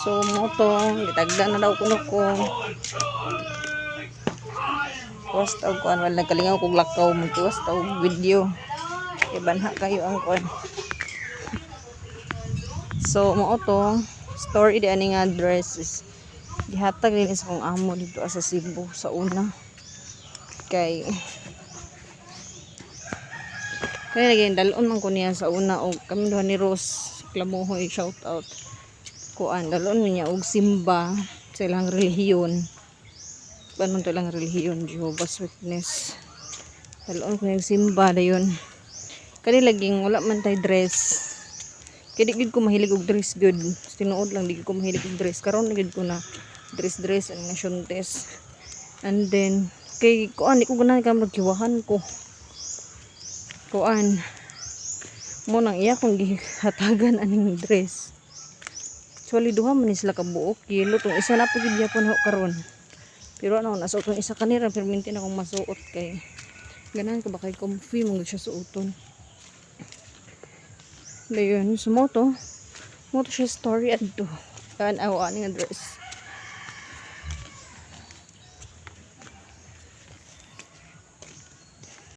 So mo to gitagda na daw kuno ko. Tuwas taw kuan wala nagkalingaw kog lakaw mo tuwas taw video. Ibanha kayo ang kuan. So mo to story di ani nga dresses. Gihatag din sa kong amo dito sa Cebu sa una. Kay naging dalon man ko niya sa una og kami duha ni Rose Klamohoy shout out. Kuan dalon niya og simba sa ilang relihiyon. Panon to lang relihiyon Jehovah's Witness. Dalon ko niya simba dayon. Kani laging wala man tay dress. Kaya di ko mahilig og dress good. Tinuod lang di ko mahilig og dress. Karon gid ko na dress ang nation test. And then kay kuan di ko ganahan ka magkiwahan ko. Kuan mo nang iya kung gihatagan aning dress. Actually duha man sila ka buok kilo tong isa na pud gyapon ho karon. Pero ano nasuot tong isa kanira perminti na akong masuot kay ganahan ko ba kay comfy mo siya suoton. Dayon sa moto siya story adto kan aw ani nga dress.